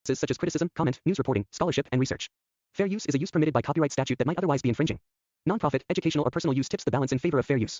such as criticism, comment, news reporting, scholarship, and research. Fair use is a use permitted by copyright statute that might otherwise be infringing. Non-profit, educational, or personal use tips the balance in favor of fair use.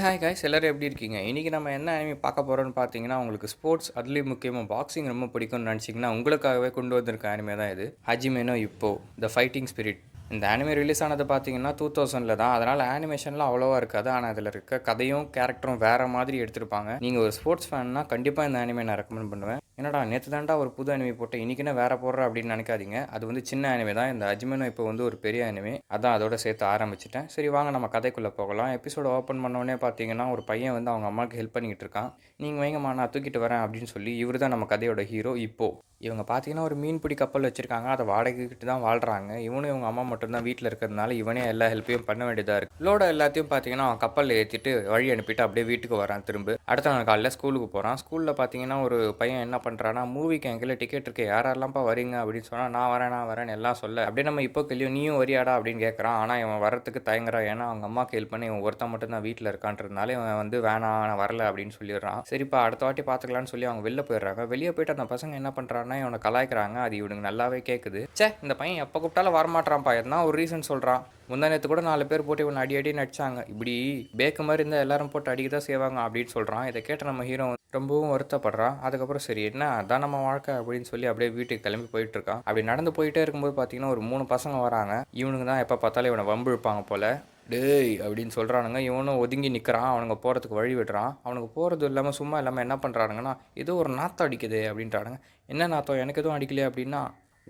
Hi guys எல்லோரும் எப்படி இருக்கீங்க? இன்றைக்கி நம்ம என்ன anime பார்க்க போகிறோம்னு பார்த்தீங்கன்னா, உங்களுக்கு ஸ்போர்ட்ஸ் அதுலேயும் முக்கியமாக பாக்ஸிங் ரொம்ப பிடிக்கும்னு நினச்சிங்கன்னா உங்களுக்காகவே கொண்டு வந்திருக்க அனிமே தான் இது. ஹஜிமேனோ இப்போ த ஃபைட்டிங் ஸ்பிரிட். இந்த அனிமே ரிலீஸ் ஆனது பார்த்தீங்கன்னா 2000 தான். அதனால் அனிமேஷன்லாம் அவ்வளோவா இருக்காது. ஆனால் அதில் இருக்க கதையும் கேரக்டரும் வேறு மாதிரி எடுத்திருப்பாங்க. நீங்கள் ஒரு ஸ்போர்ட்ஸ் ஃபேன்னா கண்டிப்பாக இந்த அனிமே நான் ரெக்கமெண்ட் பண்ணுவேன். என்னடா நேற்று தாண்டா ஒரு புது அனிமே போட்டேன், இன்றைக்கினா வேறு போடுற அப்படின்னு நினைக்காதீங்க. அது வந்து சின்ன அனிமே தான். இந்த ஹஜிமேனோ இப்போ வந்து ஒரு பெரிய அனிமே. அதான் அதோட சேர்த்து ஆரம்பிச்சிட்டேன். சரி வாங்க நம்ம கதைக்குள்ளே போகலாம். எபிசோட ஓப்பன் பண்ணோடனே பார்த்தீங்கன்னா ஒரு பையன் வந்து அவங்க அம்மாவுக்கு ஹெல்ப் பண்ணிக்கிட்டு இருக்கான். நீங்கள் வைங்கம்மா நான் தூக்கிட்டு வரேன் அப்படின்னு சொல்லி இவர் தான் நம்ம கதையோட ஹீரோ. இப்போது இவங்க பார்த்தீங்கன்னா ஒரு மீன்பிடி கப்பல் வச்சுருக்காங்க. அதை வாடகைக்கிட்டு தான் வாழ்கிறாங்க. இவனும் இவங்க அம்மா மட்டும்தான் வீட்டில் இருக்கிறதுனால இவனே எல்லா ஹெல்ப்பையும் பண்ண வேண்டியதாக இருக்குது. லோட எல்லாத்தையும் பார்த்தீங்கன்னா அவன் கப்பலில் ஏற்றிட்டு வழி அனுப்பிட்டு அப்படியே வீட்டுக்கு வரான். திரும்ப அடுத்த நாள் காலையில் ஸ்கூலுக்கு போகிறான். ஸ்கூலில் பார்த்தீங்கன்னா ஒரு பையன் என்ன பண்ணுறான்னா, மூவிக்கு என் கையில் டிக்கெட் இருக்குது, யாரெல்லாம்ப்பா வரீங்க அப்படின்னு சொன்னால் நான் வரேன்னு எல்லாம் சொல்ல அப்படியே நம்ம இப்போ கல்லியோ நீயும் வரியாடா அப்படின்னு கேட்குறான். ஆனால் இவன் வரத்துக்கு தயங்குறான். ஏன்னா அவங்க அம்மாவுக்கு ஹெல்ப் பண்ணி இவன் ஒருத்தன் மட்டும் தான் வீட்டில் இருக்கான்றதுனால இவன் வந்து வேணாம் நான் வரல அப்படின்னு சொல்லிடுறான். சரிப்பா அடுத்த வாட்டி பார்த்துக்கலான்னு சொல்லி அவங்க வெளில போயிடுறாங்க. வெளியே போயிட்டு அந்த பசங்க என்ன பண்ணுறான்னா இவனை கலாய்க்கிறாங்க. அது இவனுக்கு நல்லாவே கேட்குது. இந்த பையன் எப்போ கூப்பிட்டாலும் வரமாட்டான்ப்பா, எதனா ஒரு ரீசன் சொல்கிறான். முந்தா நேற்று கூட 4 பேர் போட்டு இவனை அடி நடிச்சாங்க. இப்படி பேக்கு மாதிரி இருந்தால் எல்லாரும் போட்டு அடிக்க தான் செய்வாங்க அப்படின்னு சொல்கிறான். இதை கேட்ட நம்ம ஹீரோ ரொம்பவும் வருத்தப்படுறான். அதுக்கப்புறம் சரி என்ன அதான் நம்ம வாழ்க்கை அப்படின்னு சொல்லி அப்படியே வீட்டுக்கு கிளம்பி போயிட்டு இருக்கான். அப்படி நடந்து போயிட்டே இருக்கும்போது பார்த்தீங்கன்னா ஒரு 3 பசங்க வராங்க. இவனுக்கு தான் எப்போ பார்த்தாலும் இவனை வம்பு இழுப்பாங்க போல. டேய் அப்படின்னு சொல்கிறானுங்க. இவனும் ஒதுங்கி நிற்கிறான். அவனுங்க போகிறதுக்கு வழி விடுறான். அவனுக்கு போகிறது இல்லாமல் சும்மா இல்லாமல் என்ன பண்ணுறானுங்கன்னா, ஏதோ ஒரு நாத்தம் அடிக்குது அப்படின்றானுங்க. என்ன நாத்தம்? எனக்கு எதுவும் அடிக்கலையே அப்படின்னா,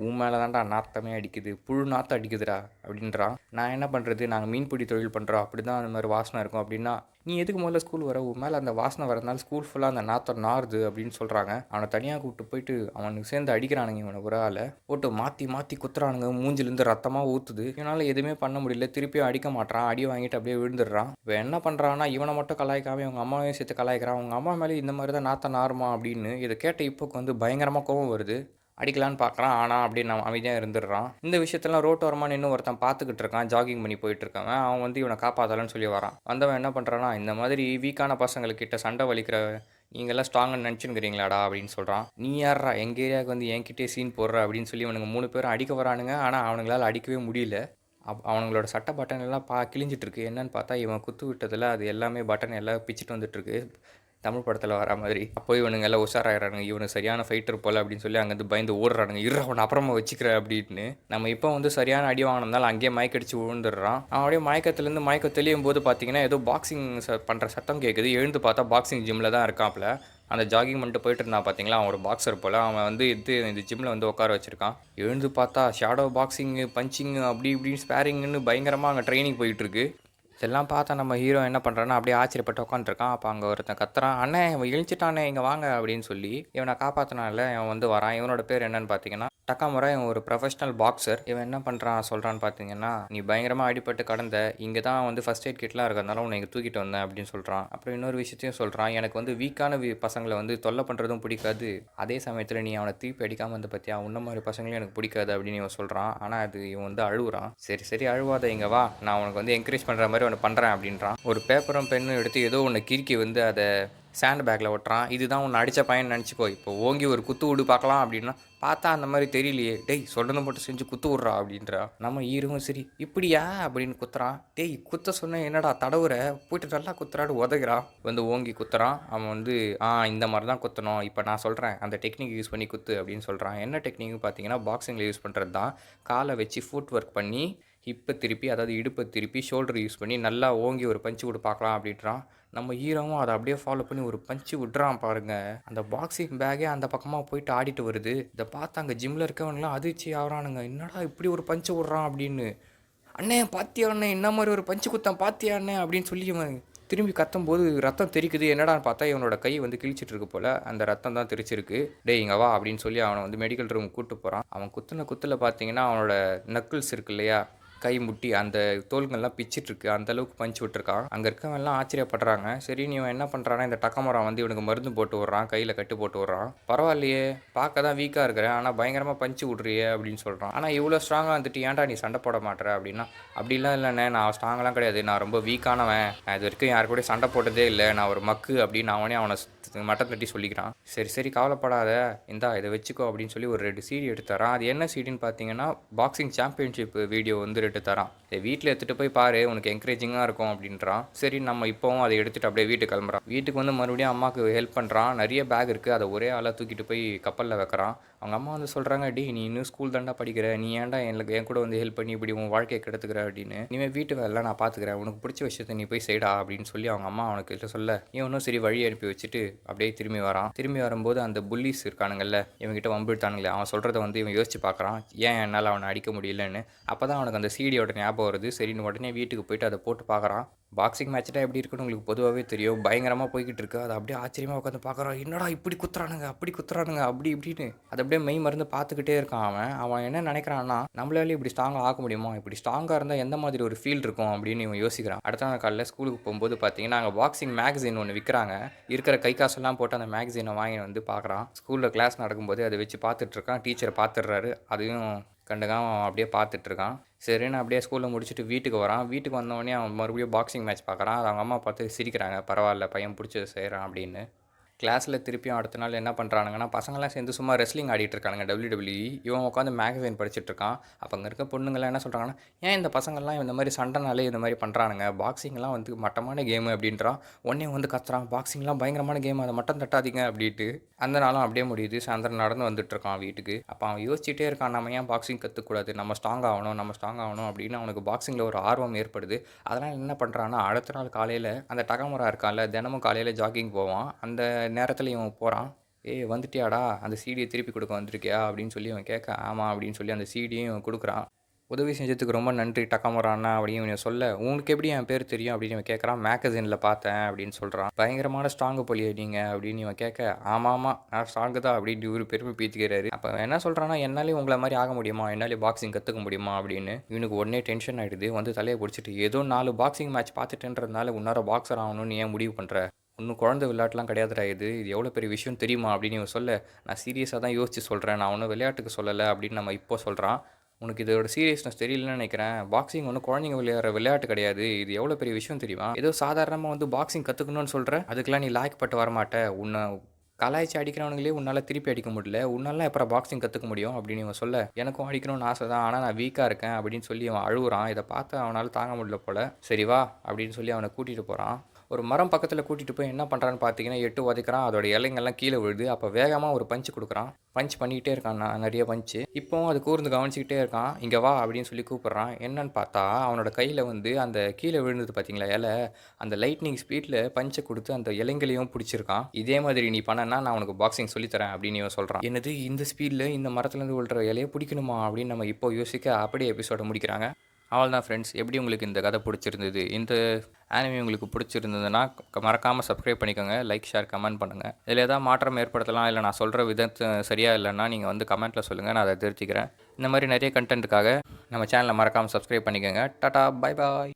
உன் மேலே தான்டா நாத்தமே அடிக்குது, புழு நாத்தம் அடிக்குதுடா அப்படின்றான். நான் என்ன பண்ணுறது, நாங்கள் மீன்பிடி தொழில் பண்ணுறோம், அப்படி தான் அந்த மாதிரி வாசனை இருக்கும் அப்படின்னா, நீ எதுக்கு முதல்ல ஸ்கூல் வர, உன் மேலே அந்த வாசனை வரதுனால ஸ்கூல் ஃபுல்லாக அந்த நாத்தம் நாறுது அப்படின்னு சொல்கிறாங்க. அவனை தனியாக கூப்பிட்டு போயிட்டு அவனுக்கு சேர்ந்து அடிக்கிறானுங்க. இவனை ஒரு ஆளை போட்டு மாற்றி குத்துறானுங்க. மூஞ்சிலேருந்து ரத்தமாக ஊற்றுது. இவனால் எதுவுமே பண்ண முடியல. திருப்பியும் அடிக்க மாட்டான். அடி வாங்கிட்டு அப்படியே விழுந்துடுறான். இவன் என்ன பண்ணுறான்னா இவனை மட்டும் கலாய்க்காம இவங்க அம்மாவையும் சேர்த்து கலாய்க்கிறான். அவங்க அம்மா மேலே இந்த மாதிரி தான் நாத்தம் நாருமா அப்படின்னு. இதை கேட்ட இப்போக்கு வந்து பயங்கரமாக கோவம் வருது. அடிக்கலான்னு பார்க்குறான். ஆனால் அப்படின்னு நான் அமைதியாக இருந்துடுறான். இந்த விஷயத்தெல்லாம் ரோட்டோரமாக நின்று ஒருத்தன் பார்த்துக்கிட்டு இருக்கான். ஜாகிங் பண்ணி போயிட்டுருக்கான். அவன் வந்து இவனை காப்பாற்றலன்னு சொல்லி வரான். வந்தவன் என்ன பண்ணுறான்னா, இந்த மாதிரி வீக்கான பசங்கள்கிட்ட சண்டை வலிக்கிற நீங்கள்லாம் ஸ்ட்ராங்குன்னு நினச்சினுக்கிறீங்களாடா அப்படின்னு சொல்கிறான். நீ யாரா எங்கள் ஏரியாவுக்கு வந்து என்கிட்டே சீன் போடுற அப்படின்னு சொல்லி இவனுங்க 3 பேரும் அடிக்க வரானுங்க. ஆனால் அவனுங்களால் அடிக்கவே முடியல. அவனுங்களோட சட்டை பட்டன் எல்லாம் கிழிஞ்சிட்ருக்கு. என்னன்னு பார்த்தா இவன் குத்து விட்டதில் அது எல்லாமே பட்டன் எல்லாம் பிச்சுட்டு வந்துட்டுருக்கு. தமிழ் படத்தில் வர மாதிரி. அப்போ இவனுங்க எல்லாம் உஷாராயிடுறானுங்க. இவனு சரியான ஃபைட்டர் போல் அப்படின்னு சொல்லி அங்கேருந்து பயந்து ஓடுறானுங்க. அவனை அப்புறமா வச்சுக்கிற அப்படின்னு. நம்ம இப்போ வந்து சரியான அடி வாங்கினதால அங்கேயே மயக்கடிச்சு விழுந்துடுறான். அவன் அப்படியே மயக்கத்துலேருந்து மயக்கம் தெளியும் போது பார்த்தீங்கன்னா ஏதோ பாக்ஸிங் பண்ணுற சத்தம் கேட்குது. எழுந்து பார்த்தா பாக்ஸிங் ஜிம்மில் தான் இருக்காப்புல. அந்த ஜாகிங் பண்ணிட்டு போயிட்டு இருந்தான் பார்த்தீங்களா, அவன் ஒரு பாக்ஸர் போல். அவன் வந்து இந்த ஜிம்மில் வந்து உட்கார வச்சுருக்கான். எழுந்து பார்த்தா ஷேடோ பாக்ஸிங்கு, பஞ்சிங்கு, அப்படி இப்படின்னு ஸ்பேரிங்னு பயங்கரமாக அங்கே ட்ரைனிங் போயிட்டுருக்கு. இதெல்லாம் பார்த்தா நம்ம ஹீரோ என்ன பண்ணுறான்னா அப்படியே ஆச்சரியப்பட்டு உட்காந்துருக்கான். அப்போ அங்கே ஒருத்தன் கத்துறான், அண்ணே இவன் இழிச்சிட்டானே இங்கே வாங்க அப்படின்னு சொல்லி. இவனை காப்பாற்றினால இவன் வந்து வரான். இவனோட பேர் என்னன்னு பார்த்தீங்கன்னா டக்காமுரா. இவன் ஒரு ப்ரொஃபஷனல் பாக்ஸர். இவன் என்ன பண்ணுறான் சொல்கிறான்னு பார்த்தீங்கன்னா, நீ பயங்கரமாக அடிபட்டு கடந்த, இங்கே தான் வந்து ஃபஸ்ட் எய்ட் கிட்லாம் இருக்கிறதுனால உன்னை இங்கே தூக்கிட்டு வந்தேன் அப்படின்னு சொல்கிறான். அப்புறம் இன்னொரு விஷயத்தையும் சொல்கிறான், எனக்கு வந்து வீக்கான பசங்களை வந்து தொல்லை பண்ணுறதும் பிடிக்காது, அதே சமயத்தில் நீ அவனை திருப்பி அடிக்காமல் வந்து பார்த்தியா, உன்ன மாதிரி பசங்களையும் எனக்கு பிடிக்காது அப்படின்னு இவன் சொல்கிறான். ஆனால் அது இவன் வந்து அழுகுறான். சரி அழுவாத, இங்கே வா, நான் உனக்கு வந்து என்கரேஜ் பண்ணுற மாதிரி ஒன்று பண்ணுறேன் அப்படின்றான். ஒரு பேப்பரும் பெண்ணும் எடுத்து ஏதோ ஒன்று கிறுக்கி வந்து அதை சாண்ட் பேக்கில் ஒட்டுறான். இதுதான் உன்னை அடித்த பையன் நினச்சிக்கோ, இப்போ ஓங்கி ஒரு குத்து விடு பார்க்கலாம் அப்படின்னா, பார்த்தா அந்த மாதிரி தெரியலையே, டேய் சொல்கிறத மட்டும் செஞ்சு குத்து விட்றா அப்படின்றா. நம்ம ஈரும் சரி இப்படியா அப்படின்னு குத்துறான். டேய் குத்த சொன்ன என்னடா தடவுற, போயிட்டு நல்லா குத்துறாடு உதகிறான். வந்து ஓங்கி குத்துறான். அவன் வந்து இந்த மாதிரி தான் குத்தணும், இப்போ நான் சொல்கிறேன் அந்த டெக்னிக் யூஸ் பண்ணி குத்து அப்படின்னு சொல்கிறான். என்ன டெக்னிக் பார்த்தீங்கன்னா பாக்ஸிங்கில் யூஸ் பண்ணுறது தான். காலை வச்சு ஃபுட் ஒர்க் பண்ணி ஹிப்பை திருப்பி, அதாவது இடுப்பை திருப்பி ஷோல்டர் யூஸ் பண்ணி நல்லா ஓங்கி ஒரு பஞ்சு விட்டு பார்க்கலாம் அப்படின்றான். நம்ம ஹீரோவும் அதை அப்படியே ஃபாலோ பண்ணி ஒரு பஞ்சு விட்றான் பாருங்க. அந்த பாக்ஸிங் பேக்கே அந்த பக்கமாக போயிட்டு ஆடிட்டு வருது. இதை பார்த்து அங்கே ஜிம்மில் இருக்கவங்களாம் அதிர்ச்சி ஆகிறானுங்க, என்னடா இப்படி ஒரு பஞ்சு விட்றான் அப்படின்னு. அண்ணே பாத்தியா அண்ணே, என்ன மாதிரி ஒரு பஞ்சு குத்தான் பாத்தியா அண்ணே அப்படின்னு சொல்லி இவன் திரும்பி கத்தும்போது ரத்தம் தெரிக்குது. என்னடான்னு பார்த்தா இவனோட கை வந்து கிழிச்சிட்டு இருக்கு போல். அந்த ரத்தம் தான் தெரிச்சிருக்கு. டேய் இங்கே வா அப்படின்னு சொல்லி அவனை வந்து மெடிக்கல் ரூம் கூப்பிட்டு போகிறான். அவன் குத்துன குத்தில் பார்த்தீங்கன்னா அவனோட நக்கிள்ஸ் இருக்கு இல்லையா, கை முட்டி அந்த தோள்கள்லாம் பிச்சிட்ருக்கு. அந்த அளவுக்கு பஞ்ச் விட்டுருக்கான். அங்க இருக்கவங்கலாம் ஆச்சரியப்படுறாங்க. சரின்னு இவன் என்ன பண்றான்னா, இந்த டக்கமரம் வந்து இவனுக்கு மருந்து போட்டு விட்றான். கையில கட்டு போட்டு விட்றான். "பரவாயில்லையே! பார்க்க தான் வீக்கா இருக்கிற. ஆனா பயங்கரமா பஞ்ச் விட்றியே!" அப்படின்னு சொல்றான். "ஆனா இவ்வளோ ஸ்ட்ராங்கா வந்துட்டு ஏன்டா நீ சண்டை போட மாட்ற?" அப்படின்னா, "அப்படிலாம் இல்லண்ணே. நான் ஸ்ட்ராங்லாம் கிடையாது. நான் ரொம்ப வீக்கானவன். நான் இதுவரைக்கும் யாரு கூடயும் சண்டை போட்டதே இல்ல. நான் ஒரு மக்கு" அப்படின்னு அவனே அவன மட்டம் தட்டி சொல்லிக்கிறான். "சரி, சரி கவலைப்படாத. இந்தா இத வச்சுக்கோ" அப்படின்னு சொல்லி ஒரு 2 சீடி எடுத்து தரான். அது என்ன சீடின்னு பார்த்தீங்கன்னா, பாக்ஸிங் சாம்பியன்ஷிப் வீடியோ வந்து 2 தரான். "இத வீட்ல எடுத்துட்டு போய் பாரு. உனக்கு என்கரேஜிங்கா இருக்கும்" அப்படின்றான். சரி நம்ம இப்பவும் அத எடுத்துட்டு அப்படியே வீட்டுக்கு கிளம்புறான். வீட்டுக்கு வந்து மறுபடியும் அம்மாக்கு ஹெல்ப் பண்றான். நெறைய பேக் இருக்கு. அத ஒரே ஆளா தூக்கிட்டு போய் கப்பல்ல வைக்கிறான். அவங்க அம்மா வந்து சொல்றாங்க, "டேய் நீ இன்னும் ஸ்கூல் தான்டா படிக்கிற. நீ ஏன்டா என் கூட வந்து ஹெல்ப் பண்ணி இப்படி உன் வாழ்க்கைய கெடுத்துக்கிற" அப்படின்னு. "இனிமே வீட்டு வேலைலாம் நான் பார்த்துக்கிறேன். உனக்கு பிடிச்ச விஷயத்த நீ போய் செய்டா" அப்படின்னு சொல்லி அவங்க அம்மா அவனுக்கு சொல்ல, இவனும் சரி வழி அனுப்பி வச்சுட்டு அப்படியே திரும்பி வரான். திரும்பி வரும்போது அந்த புல்லீஸ் இருக்கானுங்கல்ல, இவன்கிட்ட வம்பு இழுத்தானுங்களே, அவன் சொல்றத வந்து இவன் யோசிச்சு பார்க்குறான். ஏன் என்னால அவன அடிக்க முடியலன்னு. அப்பதான் அவனுக்கு அந்த சீடியோட ஞாபகம் வருது. சரின்னு உடனே வீட்டுக்கு போயிட்டு அத போட்டு பார்க்குறான். பாக்ஸிங் மேட்ச்னா எப்படி இருக்குன்னு உங்களுக்கு பொதுவாவே தெரியும். பயங்கரமா போய்க்கிட்டு இருக்கு. அத அப்படியே ஆச்சரியமா உட்காந்து பார்க்குறான். என்னடா இப்படி குத்துறானுங்க, அப்படி குத்துறானுங்க, அப்படி இப்படின்னு. அத அப்படியே மெய் மறந்து பார்த்துக்கிட்டே இருக்கான் அவன். அவன் என்ன நினைக்கிறான்னா, நம்மளால இப்படி ஸ்ட்ராங்கா ஆக முடியுமா? இப்படி ஸ்ட்ராங்கா இருந்தா எந்த மாதிரி ஒரு ஃபீல் இருக்கும் அப்படின்னு இவன் யோசிக்கிறான். அடுத்த நாள் காலையில ஸ்கூலுக்கு போகும்போது பார்த்தீங்கன்னா, அங்க பாக்ஸிங் மேகசின் ஒண்ணு விக்கிறாங்க. இருக்கிற கை காசெல்லாம் போட்டு அந்த மேகசின வாங்கி வந்து பார்க்குறான். ஸ்கூல்ல கிளாஸ் நடக்கும்போது அத வச்சு பார்த்துட்டு இருக்கான். டீச்சர் பார்த்துடுறாரு. அதையும் கண்டுக்காம அவன் அப்படியே பார்த்துட்டு இருக்கான். சரின்னு அப்படியே ஸ்கூல்ல முடிச்சுட்டு வீட்டுக்கு வரான். வீட்டுக்கு வந்தோடனே அவன் மறுபடியும் பாக்ஸிங் மேட்ச் பார்க்குறான். அது அவங்க அம்மா பார்த்து சிரிக்கிறாங்க. பரவாயில்ல பையன் பிடிச்சத செய்றான் அப்படின்னு. கிளாஸில் திருப்பியும் அடுத்த நாள் என்ன பண்ணுறானுங்கன்னா, பசங்கள்லாம் சேர்ந்து சும்மா ரெஸ்லிங் ஆடிட்டு இருக்கானுங்க WWE. இவன் உட்காந்து மேகசைன் படிச்சுட்டு இருக்கான். அப்போ அங்கே இருக்க பொண்ணுங்கள்லாம் என்ன சொல்கிறாங்கன்னா, "ஏன் இந்த பசங்கள்லாம் இந்த மாதிரி சண்டைனாலே இந்த மாதிரி பண்ணுறானுங்க? பாக்ஸிங்லாம் வந்து மட்டமான கேமு" அப்படின்றான். உடனே வந்து கத்துறான், "பாக்ஸிங்லாம் பயங்கரமான கேம். அதை மட்டும் தட்டாதீங்க" அப்படின்ட்டு. அந்த நாளும் அப்படியே முடியுது. சாயந்தரம் நடந்து வந்துட்டு இருக்கான் வீட்டுக்கு. அப்போ அவன் யோசிச்சுட்டே இருக்கான், நம்ம ஏன் பாக்ஸிங் கற்றுக்கூடாது? நம்ம ஸ்ட்ராங் ஆகணும், நம்ம ஸ்ட்ராங் ஆகணும் அப்படின்னு அவனுக்கு பாக்ஸிங்கில் ஒரு ஆர்வம் ஏற்படுது. அதனால் என்ன பண்ணுறான்னா, அடுத்த நாள் காலையில் அந்த டகமுரா இருக்கான்ல, தினமும் காலையில் ஜாகிங் போவான். அந்த நேரத்தில் இவன் போகிறான். "ஏய் வந்துட்டியாடா? அந்த சீடியை திருப்பி கொடுக்க வந்திருக்கியா?" அப்படின்னு சொல்லி இவன் கேட்க, "ஆமாம்" அப்படின்னு சொல்லி அந்த சீடியும் இவன் கொடுக்குறான். "உதவி செஞ்சதுக்கு ரொம்ப நன்றி டக்கமுரா அண்ணா" அப்படின்னு இவன் சொல்ல, "உனக்கு எப்படி என் பேர் தெரியும்?" அப்படின்னு இவன் கேட்குறான். "மேகசினில் பார்த்தேன்" அப்படின்னு சொல்கிறான். "பயங்கரமான ஸ்ட்ராங்கு போலியே நீங்கள்" அப்படின்னு இவன் கேட்க, "ஆமாம் நான் ஸ்ட்ராங்கு தான்" அப்படின்னு இவரு பெருமை பீத்திக்கிறாரு. அப்போ என்ன சொல்கிறான்னா, "என்னாலேயும் உங்களை மாதிரி ஆக முடியுமா? என்னாலேயும் பாக்ஸிங் கற்றுக்க முடியுமா?" அப்படின்னு. இவனுக்கு உடனே டென்ஷன் ஆகிடுது. வந்து தலையை பிடிச்சிட்டு, "ஏதோ 4 பாக்ஸிங் மேட்ச் பார்த்துட்டுன்றதுனால உன்னார பாக்ஸர் ஆகணும்னு ஏன் முடிவு பண்ணுற? ஒன்றும் குழந்தை விளையாட்டுலாம் கிடையாதுடா இது. இது எவ்வளோ பெரிய விஷயம் தெரியுமா?" அப்படின்னு இவன் சொல்ல, "நான் சீரியஸாக தான் யோசிச்சு சொல்கிறேன். நான் ஒன்றும் விளையாட்டுக்கு சொல்லலை" அப்படின்னு நம்ம இப்போ சொல்கிறான். "உனக்கு இதோட சீரியஸ்னஸ் தெரியலன்னு நினைக்கிறேன். பாக்ஸிங் ஒன்றும் குழந்தைங்க விளையாடுற விளையாட்டு கிடையாது. இது எவ்வளோ பெரிய விஷயம் தெரியுமா? ஏதோ சாதாரணமாக வந்து பாக்ஸிங் கற்றுக்கணும்னு சொல்கிற, அதுக்கெல்லாம் நீ லாயக்கப்பட்டு வரமாட்ட. உன்னை கலாய்ச்சி அடிக்கிறவனுங்களே உன்னால் திருப்பி அடிக்க முடியல. உன்னாலாம் எப்பறம் பாக்ஸிங் கற்றுக்க முடியும்?" அப்படின்னு இவன் சொல்ல, "எனக்கும் அடிக்கணும்னு ஆசை தான். ஆனால் நான் வீக்காக இருக்கேன்" அப்படின்னு சொல்லி அவன் அழுவுறான். இதை பார்த்து அவனால் தாங்க முடியல போல. "சரி வா" அப்படின்னு சொல்லி அவனை கூட்டிகிட்டு போகிறான். ஒரு மரம் பக்கத்தில் கூட்டிகிட்டு போய் என்ன பண்ணுறான்னு பார்த்தீங்கன்னா, எட்டு உதைக்கிறான். அதோட இலைங்கள்லாம் கீழே விழுது. அப்போ வேகமாக ஒரு பஞ்ச் கொடுக்குறான். பஞ்ச் பண்ணிக்கிட்டே இருக்கான், நிறைய பஞ்சு. இப்போவும் அது கூர்ந்து கவனிச்சிக்கிட்டே இருக்கான். "இங்கே வா" அப்படின்னு சொல்லி கூப்பிட்றான். என்னன்னு பார்த்தா அவனோட கையில் வந்து அந்த கீழே விழுந்தது பார்த்தீங்களா இலை, அந்த லைட்னிங் ஸ்பீடில் பஞ்சை கொடுத்து அந்த இலைங்களையும் பிடிச்சிருக்கான். "இதே மாதிரி நீ பண்ணனா நான் உனக்கு பாக்ஸிங் சொல்லித்தரேன்" அப்படின்னு இவன் சொல்கிறான். என்னது இந்த ஸ்பீடில் இந்த மரத்துலேருந்து விழுற இலையை பிடிக்கணுமா அப்படின்னு நம்ம இப்போ யோசிக்க அப்படியே எபிசோட முடிக்கிறாங்க. அவ்வளோதான் ஃப்ரெண்ட்ஸ். எப்படி உங்களுக்கு இந்த கதை பிடிச்சிருந்தது? இந்த ஆனிமி உங்களுக்கு பிடிச்சிருந்ததுன்னா மறக்காமல் சப்ஸ்கிரைப் பண்ணிக்கோங்க. லைக், ஷேர், கமெண்ட் பண்ணுங்கள். இதில் ஏதாவது மாற்றம் ஏற்படுத்தலாம், இல்லை நான் சொல்கிற விதத்தை சரியா இல்லைன்னா நீங்கள் வந்து கமெண்ட்டில் சொல்லுங்கள். நான் அதை திருத்திக்கிறேன். இந்த மாதிரி நிறைய கண்டென்ட்டுக்காக நம்ம சேனலை மறக்காமல் சப்ஸ்கிரைப் பண்ணிக்கோங்க. Tata, bye bye.